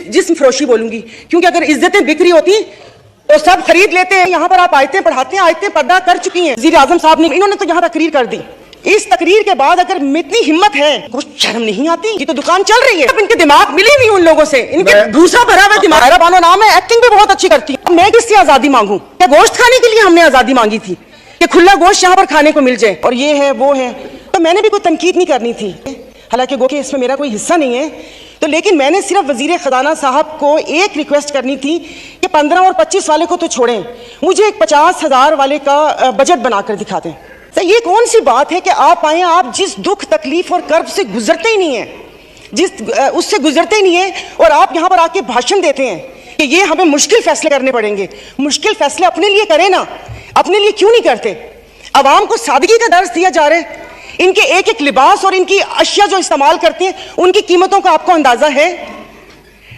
जिस्म फरोशी बोलूंगी, क्योंकि अगर इज्जतें बिक्री होती तो सब खरीद लेते हैं। यहाँ पर आप आयतें पढ़ाते हैं, आयतें पर्दा कर चुकी हैं वज़ीर आज़म साहब ने, इन्होंने तो यहाँ तकरीर कर दी। इस तकरीर के बाद अगर इतनी हिम्मत है, कुछ शर्म नहीं आती? ये तो दुकान चल रही है, अब इनके दिमाग मिली हुई उन लोगों से, इनके दूसरा भरा हुआ दिमाग। मेरा बानो नाम है, एक्टिंग भी बहुत अच्छी करती है। मैं किससे आजादी मांगू? क्या गोश्त खाने के लिए हमने आजादी मांगी थी कि खुला गोश्त यहाँ पर खाने को मिल जाए? और ये है वो है, तो मैंने भी कोई तनकीद नहीं करनी थी, हालांकि गो कि इसमें मेरा कोई हिस्सा नहीं है, तो लेकिन मैंने सिर्फ वजीर खजाना साहब को एक रिक्वेस्ट करनी थी कि 15 और 25 वाले को तो छोड़ें, मुझे एक 50,000 वाले का बजट बनाकर दिखा दें। तो ये कौन सी बात है कि आप आए, आप जिस दुख तकलीफ और कर्ब से गुजरते ही नहीं है, उससे गुजरते ही नहीं है, और आप यहाँ पर आके भाषण देते हैं कि ये हमें मुश्किल फैसले करने पड़ेंगे। मुश्किल फैसले अपने लिए करें ना, अपने लिए क्यों नहीं करते? अवाम को सादगी का दर्स दिया जा रहा है। इनके एक एक लिबास और इनकी अशिया जो इस्तेमाल करते हैं, उनकी कीमतों का आपको अंदाजा है?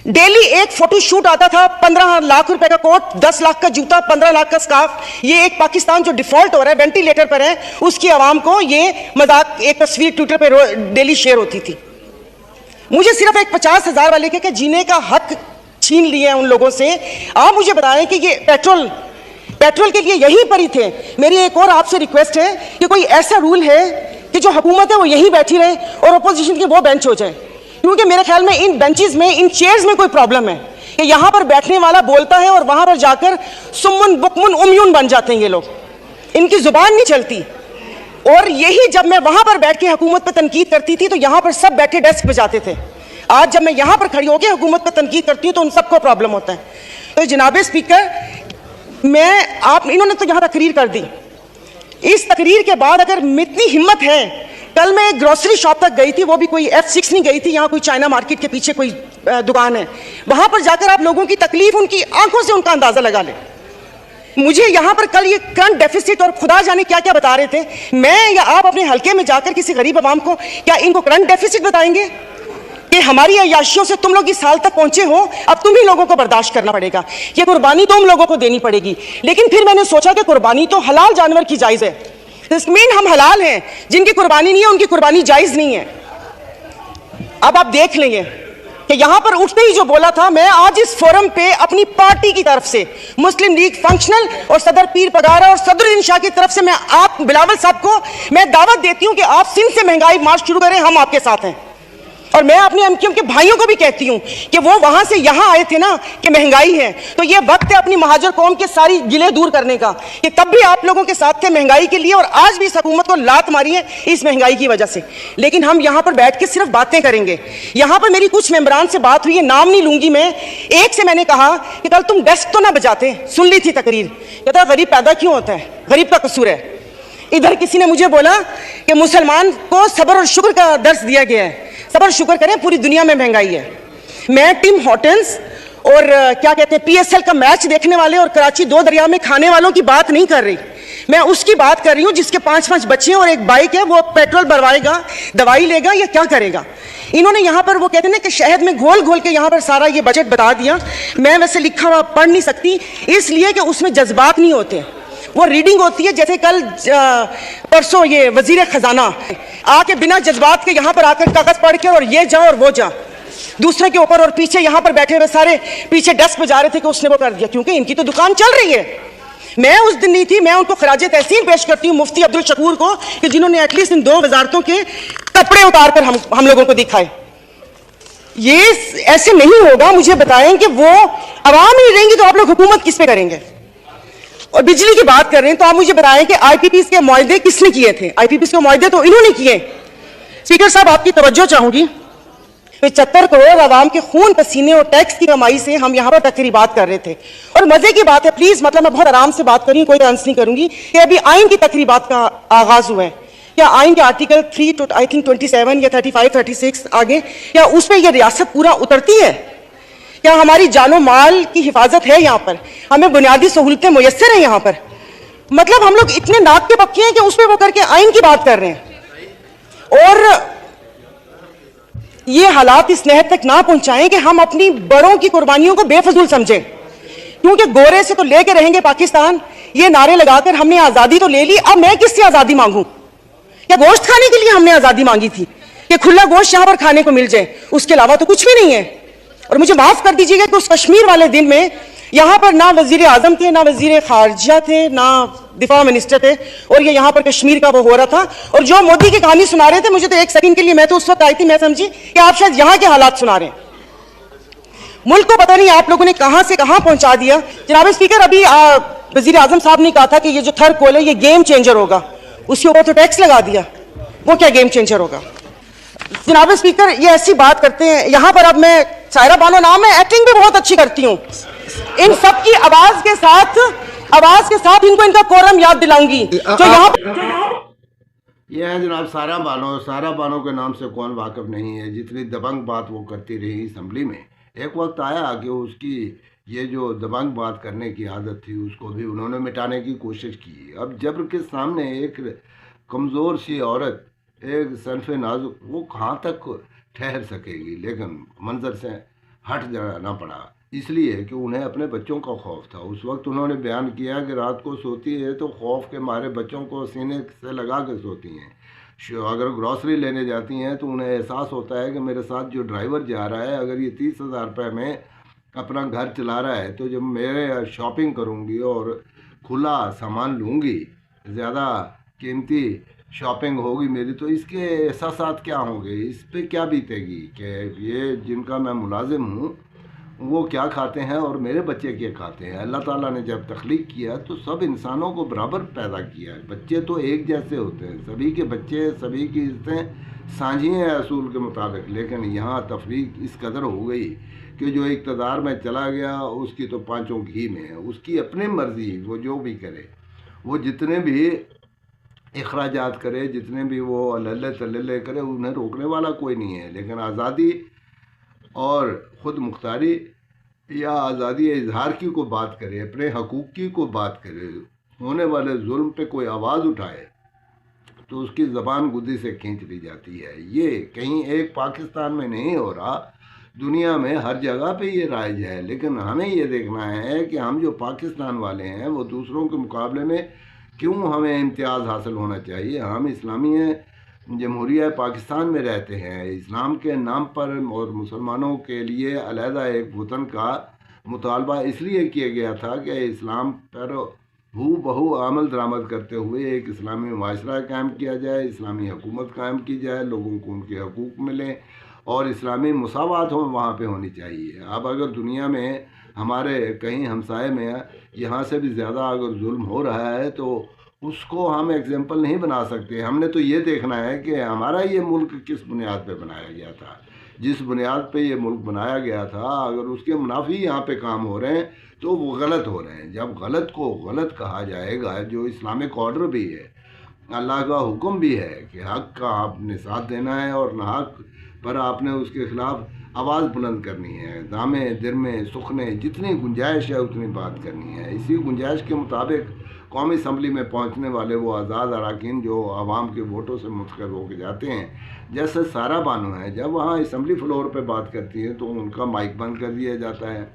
डेली एक फोटो शूट आता था, 15 लाख रुपए का कोट, 10 लाख का जूता, 15 लाख का स्कार्फ। ये एक पाकिस्तान जो डिफॉल्ट हो रहा है, वेंटिलेटर पर है, उसकी आवाम को ये मजाक, एक तस्वीर ट्विटर पर डेली शेयर होती थी। मुझे सिर्फ एक 50,000 वाले के जीने का हक छीन लिया है उन लोगों से। आप मुझे बताएं कि ये पेट्रोल के लिए यहीं पर ही थे। मेरी एक और आपसे रिक्वेस्ट है कि कोई ऐसा रूल है कि जो हुकूमत है वो यहीं बैठी रहे और अपोजिशन की वो बेंच हो जाए, क्योंकि मेरे ख्याल में इन बेंचेस में, इन चेयर्स में कोई प्रॉब्लम है कि यहाँ पर बैठने वाला बोलता है और वहाँ पर जाकर सुम्मुन बुकमुन उम्यून बन जाते हैं ये लोग, इनकी जुबान नहीं चलती। और यही जब मैं वहाँ पर बैठ के हुकूमत पर तनकीद करती थी तो यहाँ पर सब बैठे डेस्क बजाते थे। आज जब मैं यहाँ पर खड़ी होकर हुकूमत पर तनकीद करती हूँ तो उन सबको प्रॉब्लम होता है। तो जनाब स्पीकर, इन्होंने तो यहाँ तकरीर कर दी। इस तकरीर के बाद अगर इतनी हिम्मत है, कल मैं एक ग्रोसरी शॉप तक गई थी, वो भी कोई F6 नहीं गई थी, यहाँ कोई चाइना मार्केट के पीछे कोई दुकान है, वहां पर जाकर आप लोगों की तकलीफ, उनकी आंखों से उनका अंदाजा लगा ले। मुझे यहाँ पर कल ये करंट डेफिसिट और खुदा जाने क्या क्या बता रहे थे। मैं या आप अपने हल्के में जाकर किसी गरीब आवाम को क्या इनको करंट डेफिसिट बताएंगे कि हमारी अय्याशियों से तुम लोग इस साल तक पहुंचे हो, अब तुम ही लोगों को बर्दाश्त करना पड़ेगा, ये कुर्बानी तुम लोगों को देनी पड़ेगी। लेकिन फिर मैंने सोचा कि कुर्बानी तो हलाल जानवर की जायज़ है, इसमें हम हलाल हैं, जिनकी कुर्बानी नहीं है उनकी कुर्बानी जायज़ नहीं है। अब आप देख लेंगे कि यहां पर उठते ही जो बोला था, मैं आज इस फोरम पे अपनी पार्टी की तरफ से, मुस्लिम लीग फंक्शनल और सदर पीर पगारा और सदरुद्दीन शाह की तरफ से मैं आप बिलावल साहब को मैं दावत देती हूं कि आप सिंध से महंगाई मार्च शुरू करें, हम आपके साथ हैं। और मैं अपने एमक्यूएम के भाइयों को भी कहती हूं कि वो वहां से यहां आए थे ना कि महंगाई है, तो ये वक्त है अपनी महाजर कौम के सारी गिले दूर करने का, कि तब भी आप लोगों के साथ थे महंगाई के लिए और आज भी इस हुकूमत को लात मारी है इस महंगाई की वजह से। लेकिन हम यहां पर बैठ के सिर्फ बातें करेंगे। यहां पर मेरी कुछ मेंबरान से बात हुई है, नाम नहीं लूंगी मैं। एक से मैंने कहा कि कल तुम डेस्क तो ना बजाते, सुन ली थी तकरीर, कहता गरीब पैदा क्यों होता है, गरीब का कसूर है। इधर किसी ने मुझे बोला कि मुसलमान को सब्र और शुक्र का दर्स दिया गया है, सब्र शुक्र करें, पूरी दुनिया में महंगाई है। मैं टिम हॉर्टन्स और क्या कहते हैं PSL का मैच देखने वाले और कराची दो दरिया में खाने वालों की बात नहीं कर रही, मैं उसकी बात कर रही हूँ जिसके 5-5 बच्चे और एक बाइक है, वो पेट्रोल भरवाएगा, दवाई लेगा या क्या करेगा। इन्होंने यहाँ पर वो कहते हैं ना कि शहद में घोल घोल के यहाँ पर सारा ये बजट बता दिया। मैं वैसे लिखा हुआ पढ़ नहीं सकती इसलिए कि उसमें जज्बात नहीं होते, वो रीडिंग होती है। जैसे कल परसों ये वजीर खजाना आके बिना जज्बात के यहाँ पर आकर कागज पढ़ के और ये जा और वो जा दूसरे के ऊपर, और पीछे यहाँ पर बैठे हुए सारे पीछे डेस्क बजा रहे थे कि उसने वो कर दिया, क्योंकि इनकी तो दुकान चल रही है। मैं उस दिन नहीं थी, मैं उनको खराज तहसीन पेश करती हूँ मुफ्ती अब्दुल शकूर को कि जिन्होंने एटलीस्ट इन 2 वजारतों के कपड़े उतार कर हम लोगों को दिखाए। ये ऐसे नहीं होगा। मुझे बताएं कि वो आवाम ही रहेंगी तो आप लोग हुकूमत किस पे करेंगे। और बिजली की बात कर रहे हैं तो आप मुझे बताएं कि IPPs के मुआहदे किसने किए थे। IPPs के मुआहदे तो इन्होंने किए। स्पीकर साहब, आपकी तवज्जो चाहूंगी, 75 करोड़ आवाम के खून पसीने और टैक्स की कमाई से हम यहाँ पर तकरीबात कर रहे थे। और मजे की बात है, प्लीज, मतलब मैं बहुत आराम से बात करूँ, कोई डांस नहीं करूंगी, कि अभी आइन की तकरीबात का आगाज हुआ है। क्या आइन के आर्टिकल 3 आई थिंक 27 या 35, 36 आगे, क्या उस पर यह रियासत पूरा उतरती है? क्या हमारी जानो माल की हिफाजत है यहाँ पर? हमें बुनियादी सहूलतें मुयस्सर हैं यहाँ पर? मतलब हम लोग इतने नाक के पक्के हैं कि उसमें वो करके आइन की बात कर रहे हैं। और ये हालात इस नहर तक ना पहुंचाएं कि हम अपनी बड़ों की कुर्बानियों को बेफजूल समझें, क्योंकि गोरे से तो लेके रहेंगे पाकिस्तान, ये नारे लगाकर हमने आजादी तो ले ली, अब मैं किससे आजादी मांगू? क्या गोश्त खाने के लिए हमने आजादी मांगी थी कि खुला गोश्त यहां पर खाने को मिल जाए? उसके अलावा तो कुछ भी नहीं है। اور مجھے معاف کر دیجیے گا کہ اس کشمیر والے دن میں یہاں پر نہ وزیر اعظم تھے، نہ وزیر خارجہ تھے، نہ دفاع منسٹر تھے، اور یہ یہاں پر کشمیر کا وہ ہو رہا تھا. اور جو مودی کی کہانی سنا رہے تھے، مجھے تو ایک سیکنڈ کے لیے میں تو اس وقت آئی تھی، میں سمجھی کہ آپ شاید یہاں کے حالات سنا رہے ہیں. ملک کو پتہ نہیں آپ لوگوں نے کہاں سے کہاں پہنچا دیا. جناب اسپیکر، ابھی وزیر اعظم صاحب نے کہا تھا کہ یہ جو تھر کول ہے یہ گیم چینجر ہوگا، اس کے اوپر تو ٹیکس لگا دیا. وہ کیا گیم چینجر ہوگا؟ جناب اسپیکر، یہ ایسی بات کرتے ہیں. یہاں پر اب میں سائرہ بانو نام ہے، ایکٹنگ بھی بہت اچھی کرتی ہوں. ان سب کی آواز کے ساتھ ان کو ان کا کورم یاد دلاؤں گی جو یہاں یہ ہے جناب سارہ بانو. سارہ بانو کے نام سے کون واقف نہیں ہے؟ جتنی دبنگ بات وہ کرتی رہی اسمبلی میں، ایک وقت آیا کہ اس کی یہ جو دبنگ بات کرنے کی عادت تھی اس کو بھی انہوں نے مٹانے کی کوشش کی. اب جبر کے سامنے ایک کمزور سی عورت، ایک صنف نازک، وہ کہاں تک ٹھہر سکے گی؟ لیکن منظر سے ہٹ جانا پڑا، اس لیے کہ انہیں اپنے بچوں کا خوف تھا. اس وقت انہوں نے بیان کیا کہ رات کو سوتی ہے تو خوف کے مارے بچوں کو سینے سے لگا کے سوتی ہیں. اگر گروسری لینے جاتی ہیں تو انہیں احساس ہوتا ہے کہ میرے ساتھ جو ڈرائیور جا رہا ہے، اگر یہ 30,000 روپے میں اپنا گھر چلا رہا ہے تو جب میرے شاپنگ کروں گی اور کھلا سامان لوں گی، زیادہ قیمتی شاپنگ ہوگی میری، تو اس کے احساسات کیا ہوں گے، اس پہ کیا بیتے گی کہ یہ جن کا میں ملازم ہوں وہ کیا کھاتے ہیں اور میرے بچے کیا کھاتے ہیں. اللہ تعالیٰ نے جب تخلیق کیا تو سب انسانوں کو برابر پیدا کیا ہے. بچے تو ایک جیسے ہوتے ہیں، سبھی کے بچے، سبھی کی عزتیں سانجھی ہیں اصول کے مطابق. لیکن یہاں تفریق اس قدر ہو گئی کہ جو اقتدار میں چلا گیا اس کی تو پانچوں گھی میں ہے، اس کی اپنی مرضی، وہ جو بھی کرے، وہ جتنے بھی اخراجات کرے، جتنے بھی وہ اللہ تللے کرے، انہیں روکنے والا کوئی نہیں ہے. لیکن آزادی اور خود مختاری یا آزادی اظہار کی کو بات کرے، اپنے حقوق کی کو بات کرے، ہونے والے ظلم پہ کوئی آواز اٹھائے تو اس کی زبان گدی سے کھینچ لی جاتی ہے. یہ کہیں ایک پاکستان میں نہیں ہو رہا، دنیا میں ہر جگہ پہ یہ رائج ہے. لیکن ہمیں یہ دیکھنا ہے کہ ہم جو پاکستان والے ہیں وہ دوسروں کے مقابلے میں کیوں ہمیں امتیاز حاصل ہونا چاہیے. ہم اسلامی جمہوریہ پاکستان میں رہتے ہیں، اسلام کے نام پر، اور مسلمانوں کے لیے علیحدہ ایک وطن کا مطالبہ اس لیے کیا گیا تھا کہ اسلام پر ہو بہو عمل درآمد کرتے ہوئے ایک اسلامی معاشرہ قائم کیا جائے، اسلامی حکومت قائم کی جائے، لوگوں کو ان کے حقوق ملیں اور اسلامی مساوات وہاں پہ ہونی چاہیے. اب اگر دنیا میں ہمارے کہیں ہمسائے میں یہاں سے بھی زیادہ اگر ظلم ہو رہا ہے تو اس کو ہم ایگزامپل نہیں بنا سکتے. ہم نے تو یہ دیکھنا ہے کہ ہمارا یہ ملک کس بنیاد پہ بنایا گیا تھا. جس بنیاد پہ یہ ملک بنایا گیا تھا، اگر اس کے منافی یہاں پہ کام ہو رہے ہیں تو وہ غلط ہو رہے ہیں. جب غلط کو غلط کہا جائے گا، جو اسلامک آرڈر بھی ہے، اللہ کا حکم بھی ہے کہ حق کا آپ نے ساتھ دینا ہے اور ناحق پر آپ نے اس کے خلاف آواز بلند کرنی ہے. دامے درمے سخنے جتنی گنجائش ہے اتنی بات کرنی ہے. اسی گنجائش کے مطابق قومی اسمبلی میں پہنچنے والے وہ آزاد اراکین جو عوام کے ووٹوں سے منتخب ہو کے جاتے ہیں، جیسے سارہ بانو ہے، جب وہاں اسمبلی فلور پہ بات کرتی ہے تو ان کا مائک بند کر دیا جاتا ہے،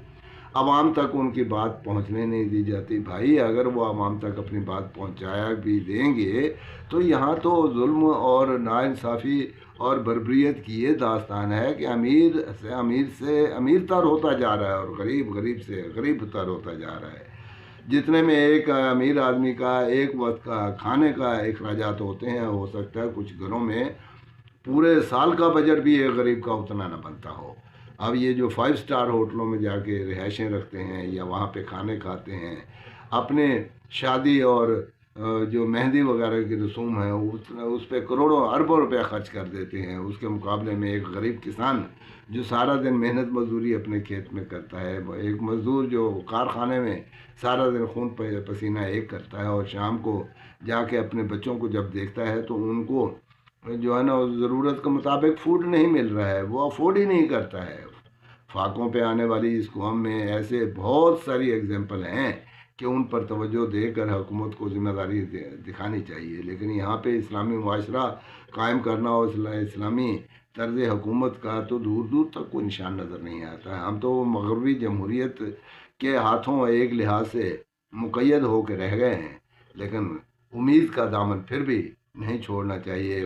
عوام تک ان کی بات پہنچنے نہیں دی جاتی. بھائی اگر وہ عوام تک اپنی بات پہنچایا بھی دیں گے تو یہاں تو ظلم اور ناانصافی اور بربریت کی یہ داستان ہے کہ امیر سے امیر تر ہوتا جا رہا ہے اور غریب سے غریب تر ہوتا جا رہا ہے. جتنے میں ایک امیر آدمی کا ایک وقت کا کھانے کا اخراجات ہوتے ہیں، ہو سکتا ہے کچھ گھروں میں پورے سال کا بجٹ بھی ایک غریب کا اتنا نہ بنتا ہو. اب یہ جو 5 اسٹار ہوٹلوں میں جا کے رہائشیں رکھتے ہیں یا وہاں پہ کھانے کھاتے ہیں، اپنے شادی اور جو مہندی وغیرہ کی رسوم ہے اس پہ کروڑوں اربوں روپے خرچ کر دیتے ہیں. اس کے مقابلے میں ایک غریب کسان جو سارا دن محنت مزدوری اپنے کھیت میں کرتا ہے، ایک مزدور جو کارخانے میں سارا دن خون پسینہ ایک کرتا ہے اور شام کو جا کے اپنے بچوں کو جب دیکھتا ہے تو ان کو جو ہے نا ضرورت کے مطابق فوڈ نہیں مل رہا ہے، وہ افورڈ ہی نہیں کرتا ہے. فاقوں پہ آنے والی اس قوم میں ایسے بہت ساری اگزامپل ہیں کہ ان پر توجہ دے کر حکومت کو ذمہ داری دکھانی چاہیے. لیکن یہاں پہ اسلامی معاشرہ قائم کرنا اور اسلامی طرز حکومت کا تو دور دور تک کوئی نشان نظر نہیں آتا ہے. ہم تو مغربی جمہوریت کے ہاتھوں ایک لحاظ سے مقید ہو کے رہ گئے ہیں، لیکن امید کا دامن پھر بھی نہیں چھوڑنا چاہیے.